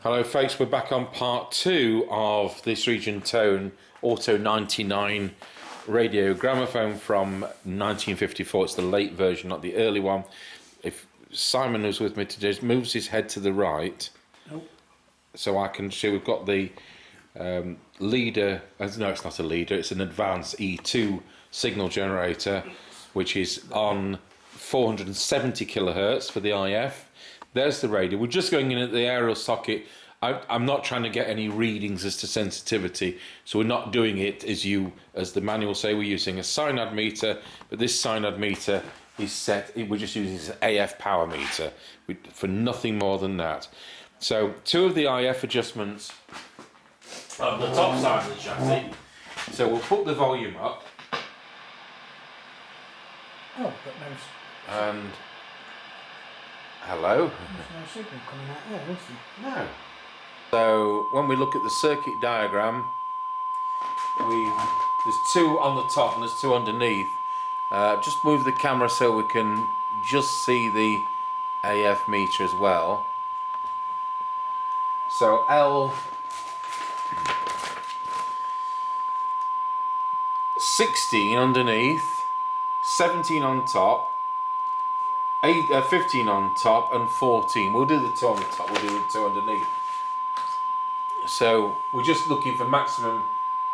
Hello folks, we're back on part 2 of this Regentone Auto 99 radio gramophone from 1954. It's the late version, not the early one. If Simon was with me today, just moves his head to the right. Nope. So I can see we've got the leader, no it's not a leader, it's an advanced E2 signal generator which is on 470 kilohertz for the IF. There's the radio. We're just going in at the aerial socket. I'm not trying to get any readings as to sensitivity, so we're not doing it as the manual say. We're using a synod meter, but this synod meter is set. We're just using this AF power meter for nothing more than that. So 2 of the IF adjustments on the top side of the chassis. So we'll put the volume up. Oh, but no. And hello. There's no signal coming out there, is there? No. So when we look at the circuit diagram, there's 2 on the top and there's 2 underneath. Just move the camera so we can just see the AF meter as well. So L 16 underneath, 17 on top, 15 on top and 14. We'll do the 2 on the top, we'll do the 2 underneath. So we're just looking for maximum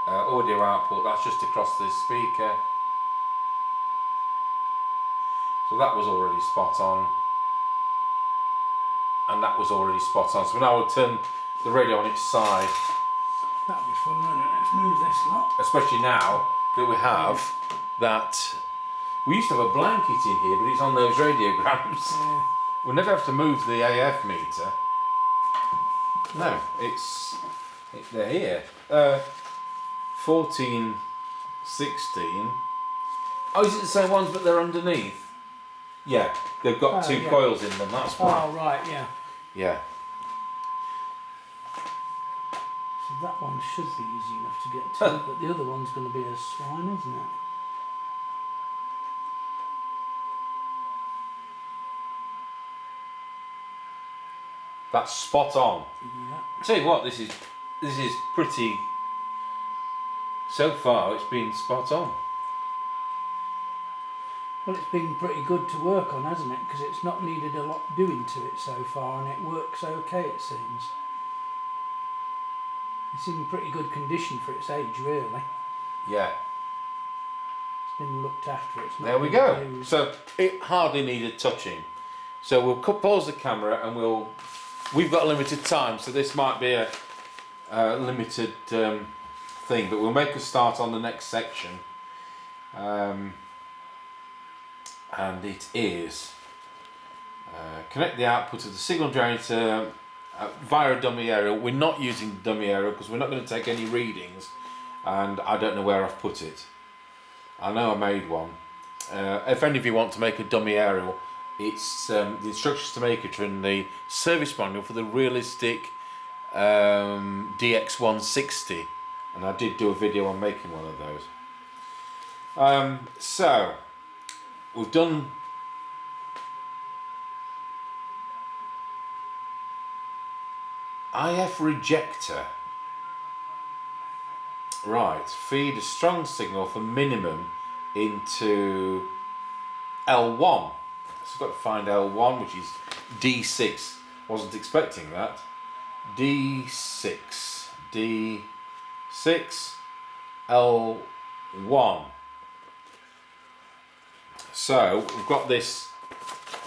audio output. That's just across the speaker. So that was already spot on. And that was already spot on. So now we'll turn the radio on its side. That'll be fun, won't it? Let's move this lot. Especially now that we have that. We used to have a blanket in here, but it's on those radiograms. Yeah. We'll never have to move the AF meter. No, they're here. 14, 16. Oh, is it the same ones, but they're underneath? Yeah, they've got 2 coils in them. That's why. Oh, right, yeah. Yeah. So that one should be easy enough to get to, but the other one's going to be a swine, isn't it? That's spot on. Yeah. Tell you what, this is pretty. So far, it's been spot on. Well, it's been pretty good to work on, hasn't it? Because it's not needed a lot doing to it so far, and it works okay, it seems. It's in pretty good condition for its age, really. Yeah. It's been looked after. It's not There we go. Used. So it hardly needed touching. So we'll pause the camera and we've got a limited time, so this might be a limited thing, but we'll make a start on the next section. And it is connect the output of the signal generator via a dummy aerial. We're not using the dummy aerial because we're not going to take any readings, and I don't know where I've put it. I know I made one. If any of you want to make a dummy aerial, it's the instructions to make it are in the service manual for the realistic DX160, and I did do a video on making one of those. So we've done IF rejector. Right, feed a strong signal for minimum into L1. So I've got to find L1, which is D6. Wasn't expecting that. D6, L1. So we've got this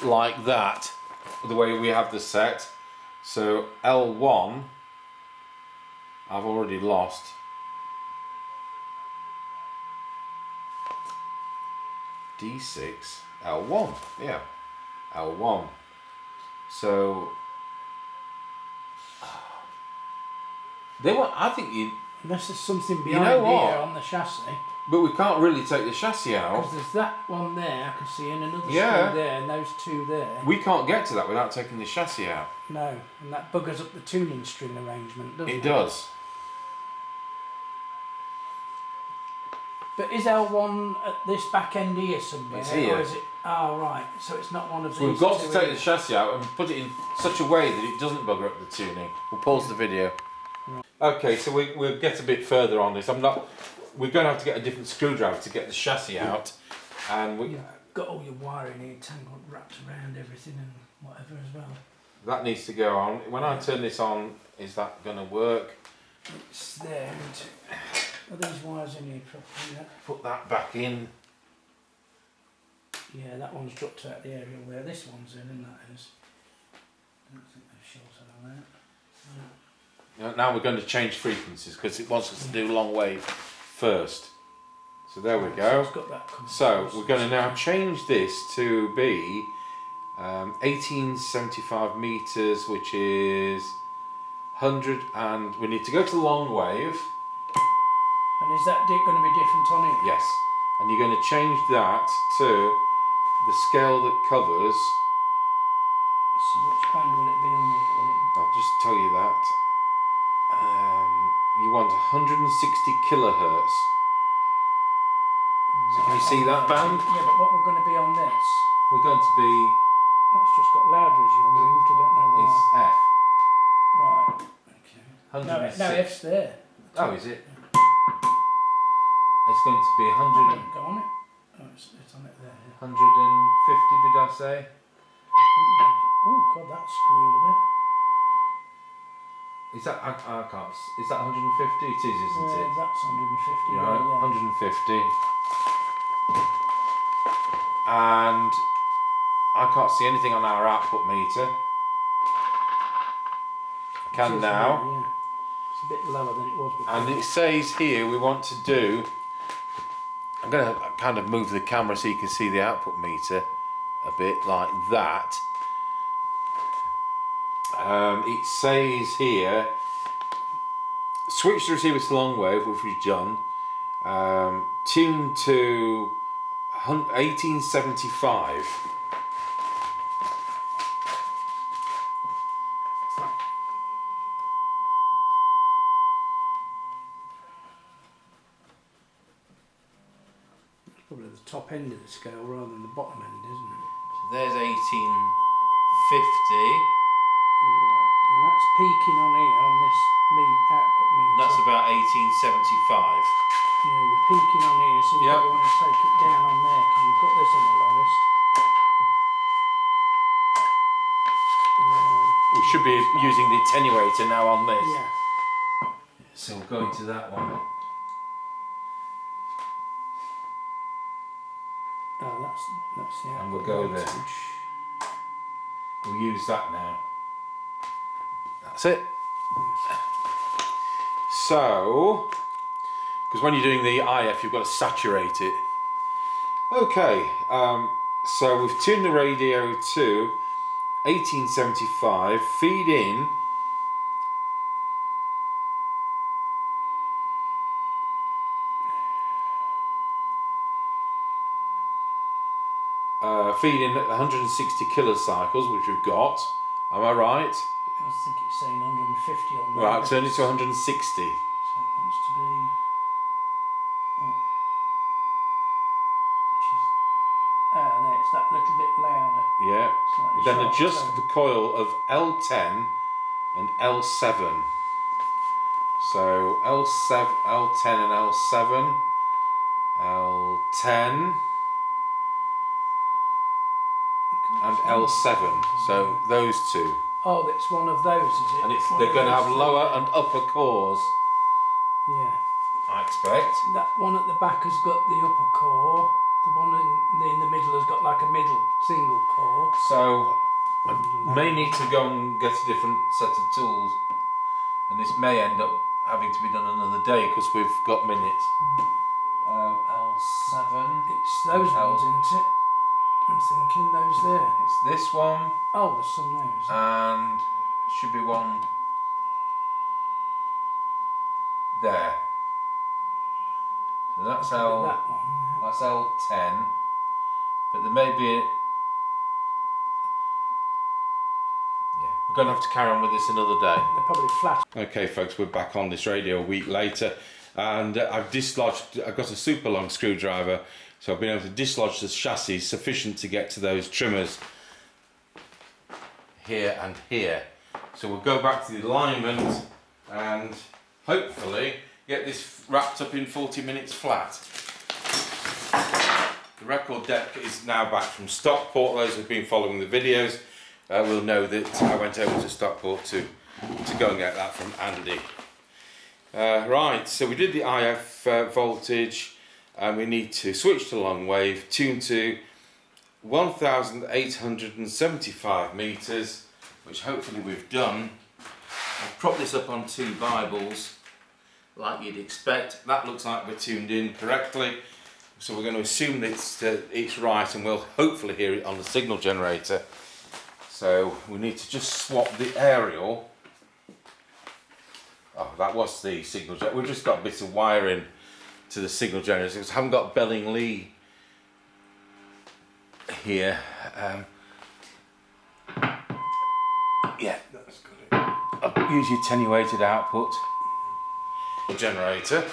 like that, the way we have the set. So L1, I've already lost. D6, L1, yeah, L1. So they want. I think you. Unless there's something behind here on the chassis. But we can't really take the chassis out. Because there's that one there, I can see, and another screw there, and those 2 there. We can't get to that without taking the chassis out. No, and that buggers up the tuning string arrangement, doesn't it? It does. But is L1 at this back end here somewhere? It's here. Or is it? Oh, right. So it's not one of these. So we've got to two take here. the chassis out and put it in such a way that it doesn't bugger up the tuning. We'll pause the video. Right. Okay, so we'll get a bit further on this. We're going to have to get a different screwdriver to get the chassis out, and You've got all your wiring here tangled, wrapped around everything and whatever as well. that needs to go on. When I turn this on, is that going to work? It's there. Are these wires in here properly? Yeah? Put that back in. Yeah, that one's dropped out the area where this one's in, and that is. I don't think they've shorted on that. Now we're going to change frequencies because it wants us to do long wave first. So there we So go. it's got that So we're going to now change this to be 1875 meters, which is 100, and we need to go to long wave. And is that going to be different on it? Yes, and you're going to change that to the scale that covers. So which band will it be on here? Will it? I'll just tell you that. You want 160 kilohertz. So can you see that band? Yeah, but what we're going to be on this? We're going to be. That's just got louder as you've moved. I don't know why. It's F. Right. Okay. 106. No, F's there. Oh, is it? It's going to be 100. Don't go on it. Oh, it's on it there. Yeah. 150, did I say? Oh God, that's screwed a bit. Is that, I can't, is that 150? It is, isn't it? That's 150. Yeah, Yeah. 150. And I can't see anything on our output meter. I can It is now. yeah. It's a bit lower than it was before. And it says here we want to do, I'm going to kind of move the camera so you can see the output meter a bit like that. It says here, switch the receiver to long wave, which we've done, tune to 1875. Probably the top end of the scale rather than the bottom end, isn't it? There's 1850. Right. Now that's peaking on here on this output meter. That's about 1875. Yeah, you're peaking on here, so you Yep. probably want to take it down on there because you've got this on the lowest. We should be using the attenuator now on this. Yeah. So we'll go into that one. Oh, that's the output And we'll go there. voltage. We'll use that now. That's it. So, because when you're doing the IF, you've got to saturate it. Okay, so we've tuned the radio to 1875, feed in. Feed in 160 kilocycles, which we've got. Am I right? I think it's saying 150 on there. Right, turn it to 160. So it wants to be. Oh, which is. There, it's that little bit louder. Yeah. Slightly Then sharper adjust tone. the coil of L10 and L7. So L7, L10 and L7. L10 and L7. So those two. Oh, that's one of those, is it? And One they're of going to those have three lower there. and upper cores, Yeah. I expect. That one at the back has got the upper core. The one in the middle has got like a middle single core. So I may need to go and get a different set of tools, and this may end up having to be done another day because we've got minutes. L7. It's those ones, isn't it? I'm thinking those there. It's this one, Oh, there's some there, is there? and should be one there. So that's Probably L. that one. Yeah. That's L10, but there may be. We're going to have to carry on with this another day. They're probably flat. Okay, folks, we're back on this radio a week later. and I've got a super long screwdriver, so I've been able to dislodge the chassis sufficient to get to those trimmers here and here. So we'll go back to the alignment and hopefully get this wrapped up in 40 minutes flat. The record deck is now back from Stockport. Those who've been following the videos will know that I went over to Stockport to go and get that from Andy. Right, so we did the IF voltage, and we need to switch to long wave, tune to 1875 meters, which hopefully we've done. I've propped this up on 2 Bibles like you'd expect. That looks like we're tuned in correctly, so we're going to assume that it's right, and we'll hopefully hear it on the signal generator. So we need to just swap the aerial. Oh, that was the signal generator. We've just got a bit of wiring to the signal generator because I haven't got Bellinglee here. Yeah, that's good. I'll use your attenuated output generator.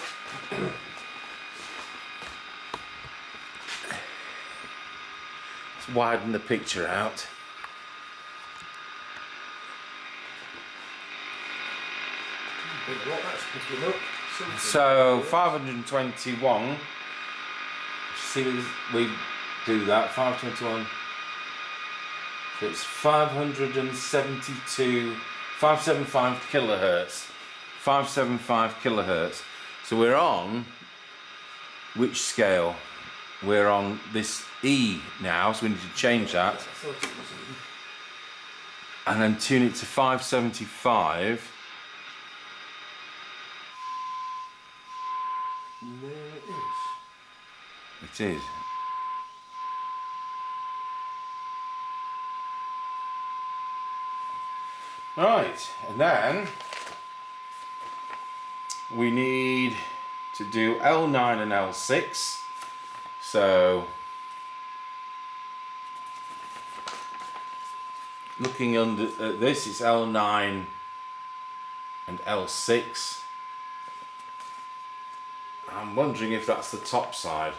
Let's widen the picture out. So 521. See, we do that. 521. So it's 575 kilohertz. 575 kilohertz. So we're on which scale? We're on this E now, so we need to change that. And then tune it to 575. There it is. It is. Right, and then we need to do L9 and L6. So looking under at this, it's L9 and L6. I'm wondering if that's the top side.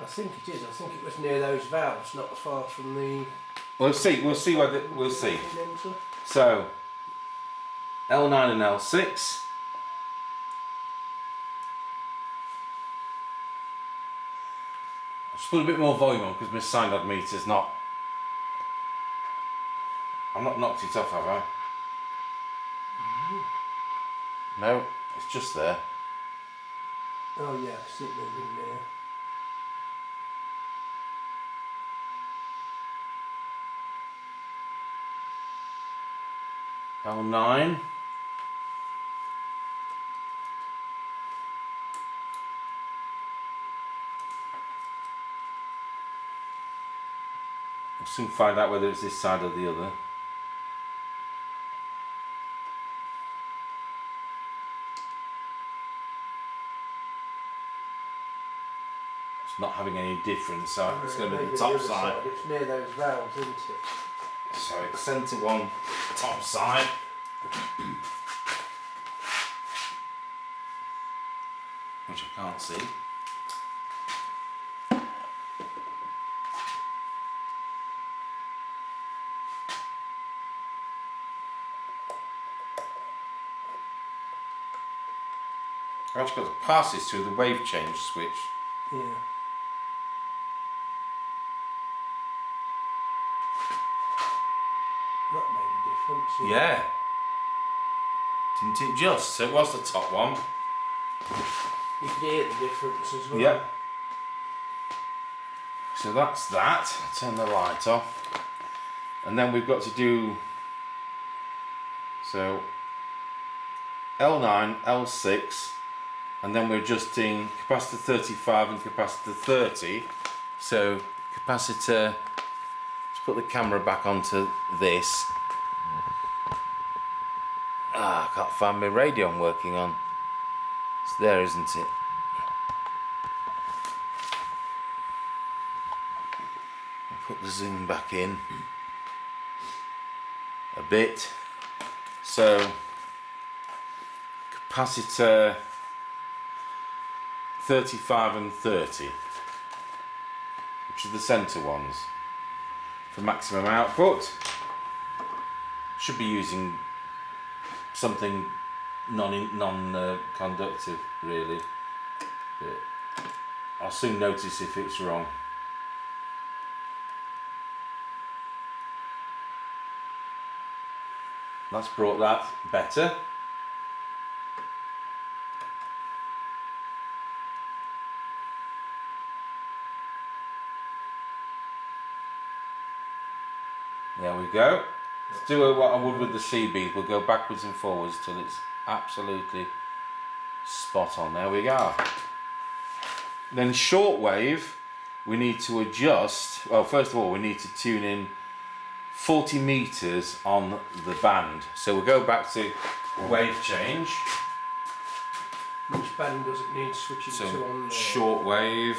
I think it is. I think it was near those valves, not far from the. We'll see whether we'll see. condenser. So L9 and L6. I'll just put a bit more volume on because my synod meter's not. I've not knocked it off, have I? No, it's just there. Oh yeah, I see it moving there. L9. We'll soon find out whether it's this side or the other. It's not having any difference, so it's going to be Maybe the top other side. It's near those valves, isn't it? So it's centre one, top side. Which I can't see. I've actually got to pass this through the wave change switch. Yeah. That made a difference. Yeah. Didn't it just? So it was the top one. You could hear the difference as well. Yep. So that's that. I'll turn the light off. And then we've got to do so L9, L6, and then we're adjusting capacitor 35 and capacitor 30. So capacitor, let's put the camera back onto this. I can't find my radio I'm working on. It's there, isn't it? I'll put the zoom back in a bit. So capacitor 35 and 30, which are the centre ones for maximum output. Should be using something non-conductive really, but I'll soon notice if it's wrong. That's brought that better. There we go. Let's do what I would with the C bead. We'll go backwards and forwards till it's absolutely spot on. There we go. Then shortwave, we need to adjust. Well, first of all, we need to tune in 40 meters on the band. So we'll go back to wave change. Which band does it need switching So to on there? shortwave.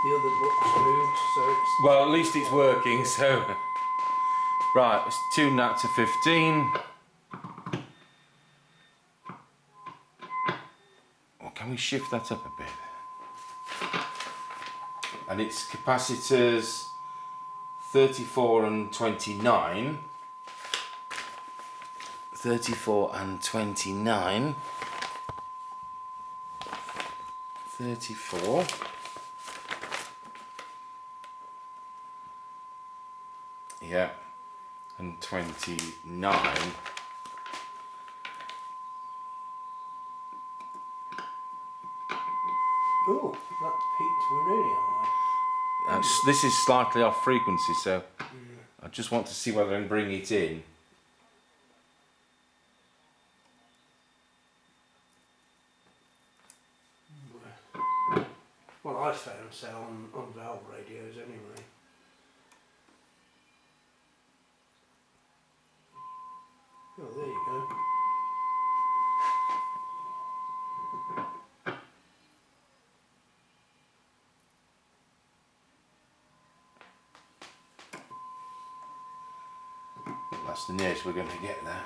The other book's moved, so it's... Well, at least it's working, so... Right, let's tune that to 15. Or can we shift that up a bit? And it's capacitors 34 and 29. 34 and 29. 34. Yeah, and 29. Oh, that peaked really high. This is slightly off frequency, so I just want to see whether I can bring it in. Well, I found so on valve radios anyway. Oh, there you go. That's the nearest we're going to get there.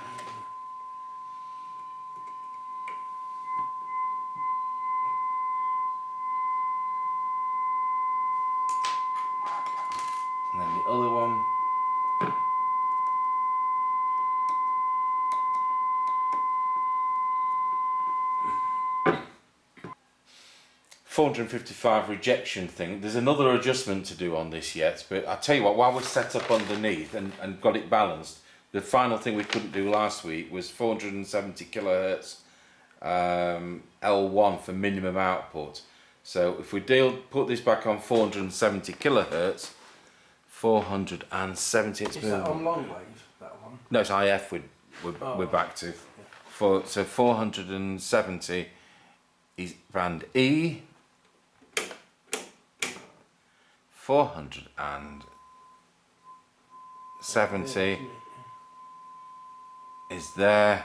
And then the other one. 455 rejection thing. There's another adjustment to do on this yet, but I'll tell you what, while we're set up underneath and got it balanced, the final thing we couldn't do last week was 470 kilohertz L1 for minimum output. So if we put this back on 470 kilohertz, 470. Is that on long wave, that one? No, it's IF we're back to. So 470 is band E. 470 is there.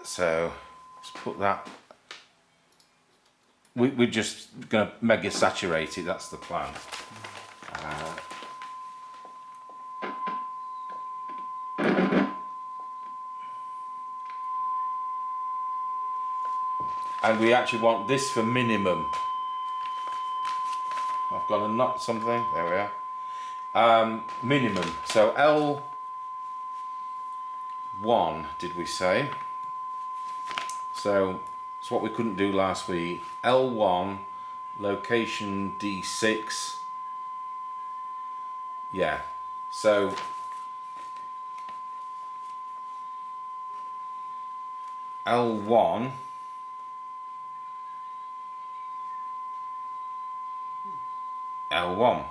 So let's put that. We're just going to mega saturate it. That's the plan. And we actually want this for minimum. I've got to knot something. There we are. Minimum. So L1, did we say? So it's what we couldn't do last week. L1, location D6. Yeah. So L1. L1.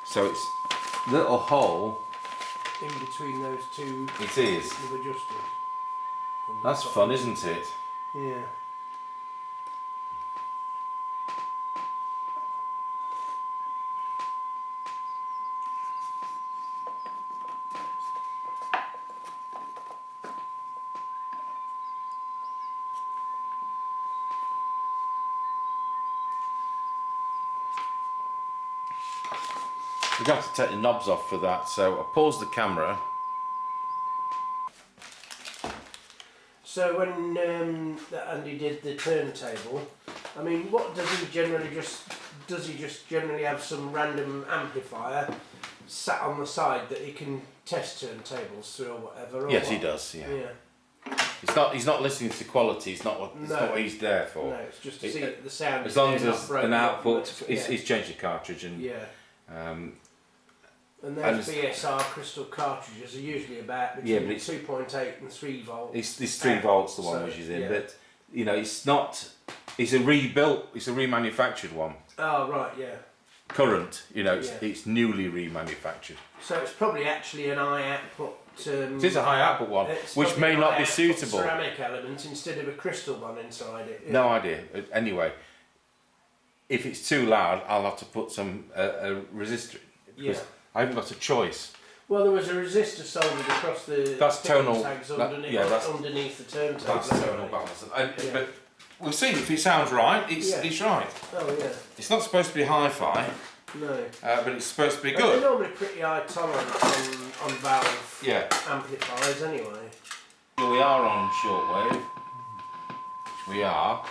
So it's little hole In between those two. It is. You've adjusted. That's fun, isn't it? Yeah. We've got to take the knobs off for that, so I'll pause the camera So when that Andy did the turntable, I mean, what does he generally does he just generally have some random amplifier sat on the side that he can test turntables through or whatever? Or Yes, what? he does. Yeah. Yeah. He's not listening to quality. It's not what he's there for. No, it's just to see that the sound. As long as not there's broken an up, output, but- he's changed the cartridge and. Yeah. And and those BSR crystal cartridges are usually about Yeah, between but 2.8 and 3 volts. It's 3 volts the one So, which is in, yeah. but you know it's not. It's a rebuilt. It's a remanufactured one. Oh right, yeah. Current, you know, Yeah. it's newly remanufactured. So it's probably actually an eye output. It is a high output one, it's which probably may an not eye be output suitable. ceramic element instead of a crystal one inside it. Yeah. No idea. Anyway, if it's too loud, I'll have to put some a resistor. Because Yeah. I haven't got a choice. Well, there was a resistor soldered across the That's pickup tonal- tags that- underneath, yeah, that's- underneath the turntable. That's tonal balance. Yeah. But we'll see if it sounds right. It's right. Oh yeah. It's not supposed to be hi-fi, No. but it's supposed to be They're good. normally pretty high tolerant on valve Yeah. amplifiers anyway. Here we are on shortwave. Which we are.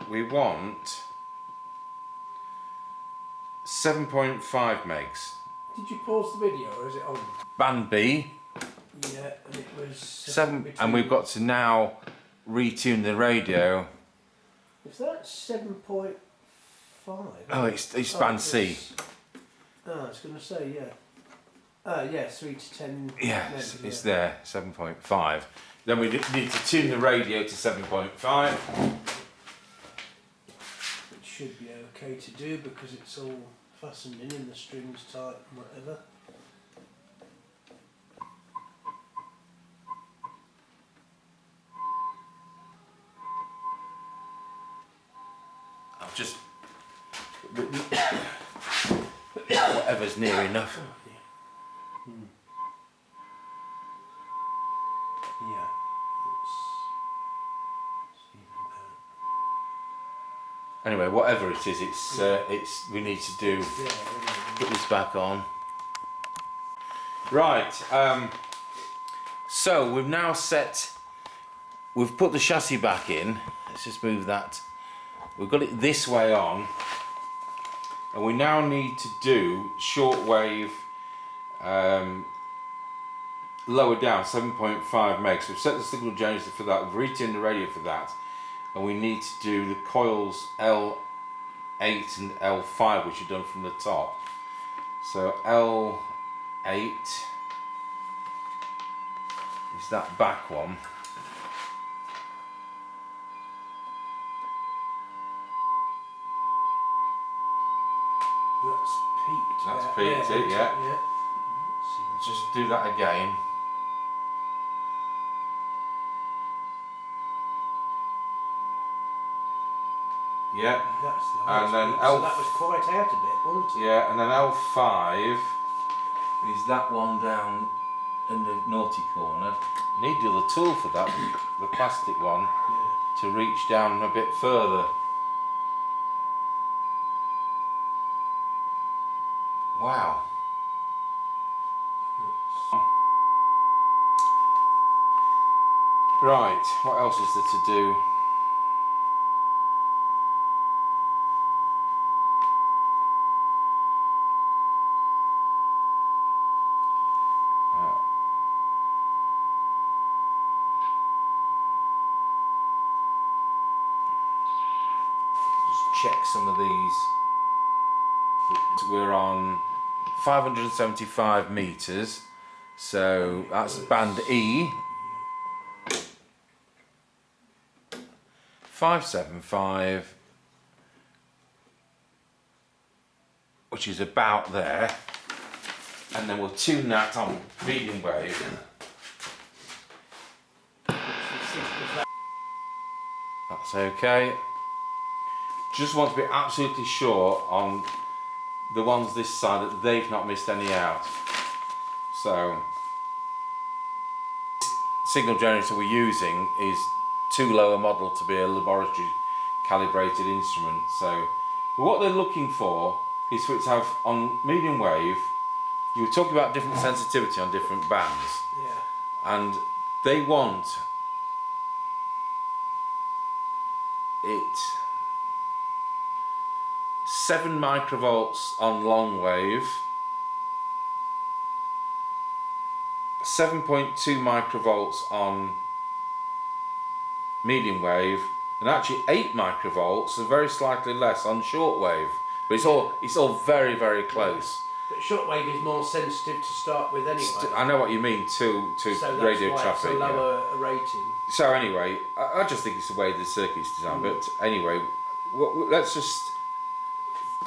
We want 7.5 megs. Did you pause the video or is it on? Band B. Yeah, and it was 7, and we've got to now retune the radio. Is that 7.5? Oh, it's band C. Oh, I was going to say, yeah. Yeah, 3 to 10. Yeah, megs, it's there, 7.5. Then we need to tune the radio to 7.5. It should be okay to do because it's all fastened in the strings tight and whatever. I've just whatever's near enough. Yeah. Anyway, whatever it is, it's we need to do. Put this back on. Right. So we've now set. We've put the chassis back in. Let's just move that. We've got it this way on, and we now need to do shortwave. Lower down 7.5 megs. We've set the signal generator for that. We've retuned the radio for that, and we need to do the coils L8 and L5, which are done from the top. So L8 is that back one. That's peaked. That's out peaked, there, it, yeah. Yeah. Just do that again. Yeah. That's the And then peak. L- So that was quite out a bit, wasn't it? Yeah, and then L5 is that one down in the naughty corner. Need the other tool for that, the plastic one, Yeah. to reach down a bit further. Wow. Right, what else is there to do? Just check some of these. We're on 575 meters, so that's band E. 575, which is about there, and then we'll tune that on medium wave. That's okay. Just want to be absolutely sure on the ones this side that they've not missed any out. So, signal generator we're using is too low a model to be a laboratory calibrated instrument. So, what they're looking for is for it to have on medium wave. You were talking about different sensitivity on different bands, Yeah. and they want it 7 microvolts on long wave, 7.2 microvolts on medium wave, and actually 8 microvolts, so very slightly less on short wave. But it's all very, very close. But shortwave is more sensitive to start with anyway. I know what you mean to So radio that's why traffic. it's a lower rating. So anyway, I just think it's the way the circuit's designed. But anyway, let's just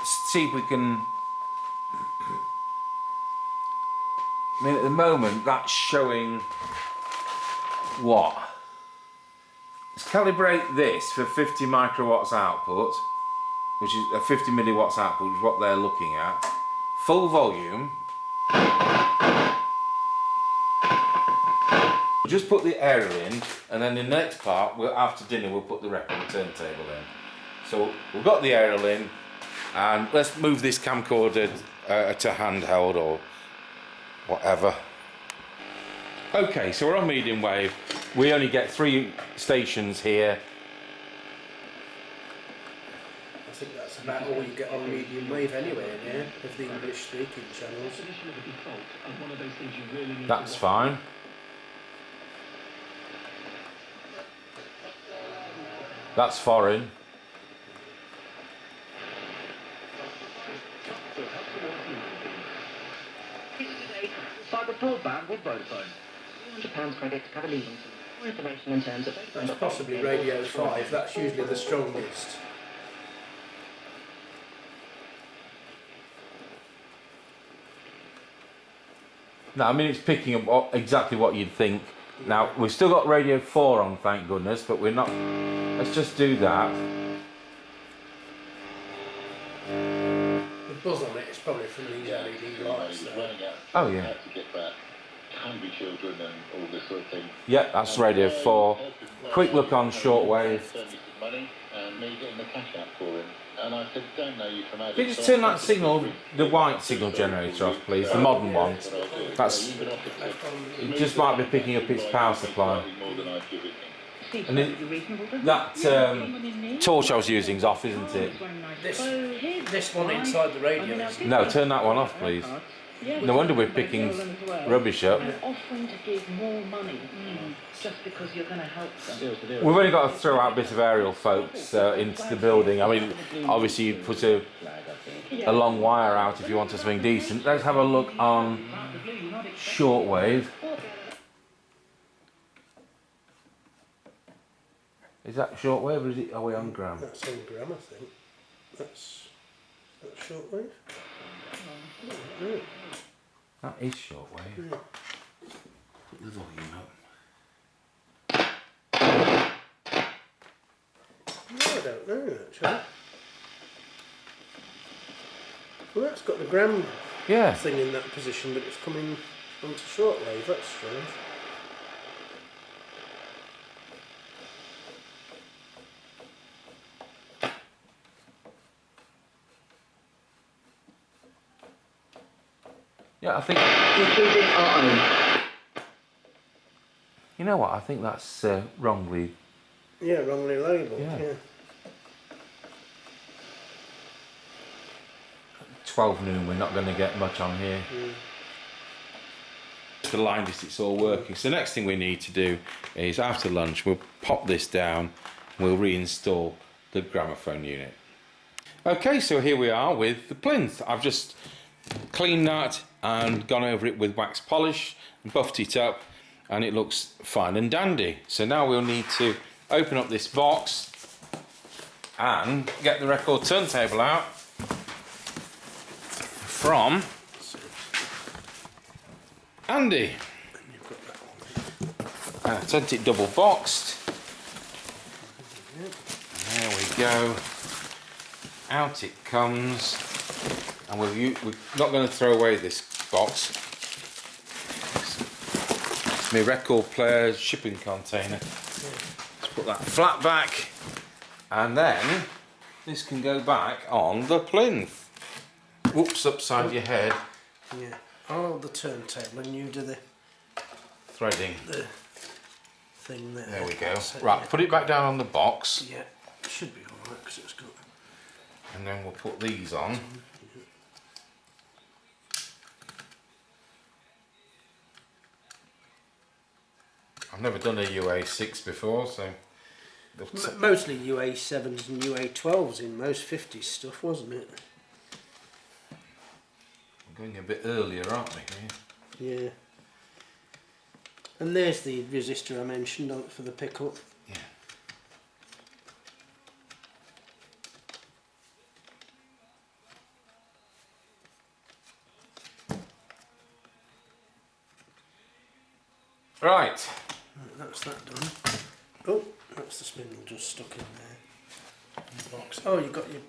see if we can. I mean, at the moment, that's showing what? Let's calibrate this for 50 microwatts output, which is a 50 milliwatts output, which is what they're looking at. Full volume. We'll just put the aerial in, and then in the next part, after dinner, we'll put the record turntable in. So we've got the aerial in, and let's move this camcorder to handheld or whatever. Okay, so we're on medium wave. We only get 3 stations here. I think that's about all you get on medium wave anyway in here, of the English speaking channels. That's fine. That's foreign. Fibre broadband with Vodafone. £200 credit to cover leaving. More information in terms of... That's possibly Radio 5, that's usually the strongest. No, I mean it's picking up exactly what you'd think. Now we've still got Radio 4 on, thank goodness, but we're not. Let's just do that. The buzz on it is probably from these LED lights. Oh yeah. To get back hungry children and all this sort of thing. Yeah, that's Radio 4. Quick look on shortwave. Send me some money and me getting the cash out for him. And I said, don't know you from Adam. Can you just turn that signal, the white signal generator off, please, the modern one. That's. It just might be picking up its power supply. And that torch I was using is off, isn't it? This one inside the radio. No, turn that one off, please. No wonder we're picking rubbish up. Offering to give more money just because you're going to help them. We've only got to throw out bits of aerial, folks, into the building. I mean, obviously you'd put a long wire out if you want something decent. Let's have a look on shortwave. Is that shortwave or is it? Are we on gram? That's on gram, I think. That's shortwave. That is shortwave. Put the volume up. No, I don't know actually. Well, that's got the gram thing in that position, but it's coming onto shortwave. That's strange. Yeah, I think. Including our own. You know what? I think that's wrongly. Yeah, wrongly labelled. Yeah. Yeah. 12 noon. We're not going to get much on here. The line list, it's all working. So the next thing we need to do is after lunch we'll pop this down and we'll reinstall the gramophone unit. Okay, so here we are with the plinth. I've just cleaned that and gone over it with wax polish and buffed it up, and it looks fine and dandy. So now we'll need to open up this box and get the record turntable out from Andy. Sent it double boxed. There we go. Out it comes. And we're not going to throw away this box. It's my record player shipping container. Let's put that flat back. And then this can go back on the plinth. Whoops, upside your head. Yeah. I'll hold the turntable and you do the Threading. thing there. There we go. So, Right, yeah. put it back down on the box. Yeah. It should be alright because it's got. And then we'll put these on. I've never done a UA6 before, so... Mostly UA7s and UA12s in most 50s stuff, wasn't it? We're going a bit earlier, aren't we? Yeah. And there's the resistor I mentioned for the pickup. Yeah. Right. That's that done. Oh, that's the spindle just stuck in there. In the box. Oh, you've got your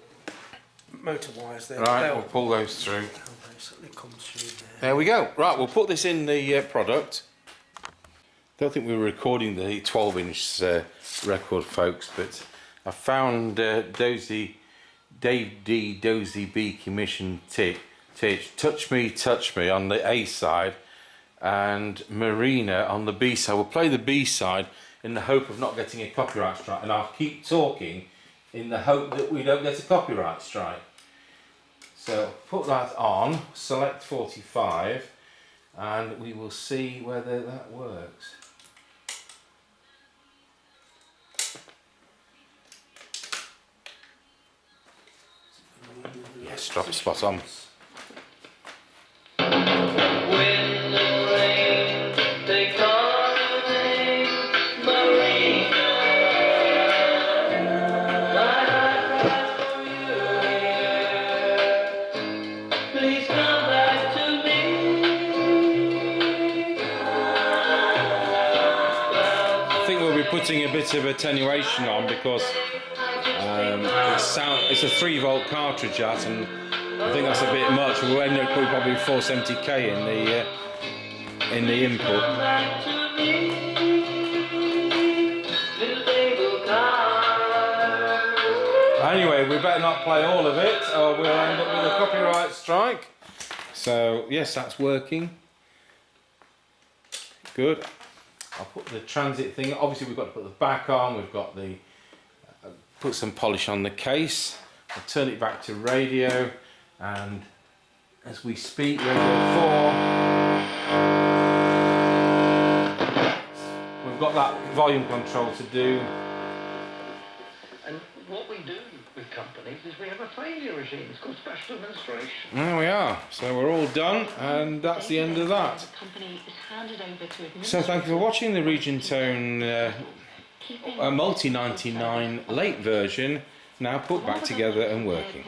motor wires there. Right, we'll pull those through. They'll basically come through there. There we go. Right, we'll put this in the product. Don't think we were recording the 12-inch record, folks, but I found Dave D. Dozy B commission Titch Touch Me on the A side and Marina on the B side. We'll play the B side in the hope of not getting a copyright strike, and I'll keep talking in the hope that we don't get a copyright strike. So put that on, select 45, and we will see whether that works. Yes, drop spot on. Putting a bit of attenuation on because it's a 3-volt cartridge that, and I think that's a bit much. We'll end up with probably 470k in the input. Anyway, we better not play all of it or we'll end up with a copyright strike. So yes, that's working. Good. I'll put the transit thing, obviously we've got to put the back on, we've got the, put some polish on the case, I'll turn it back to radio, and as we speak, radio 4, we've got that volume control to do. And what we do with companies is we have a failure regime, it's called special administration. There we are, so we're all done, and that's the end of that. So thank you for watching the Regentone Multi99 late version, now put back together and working.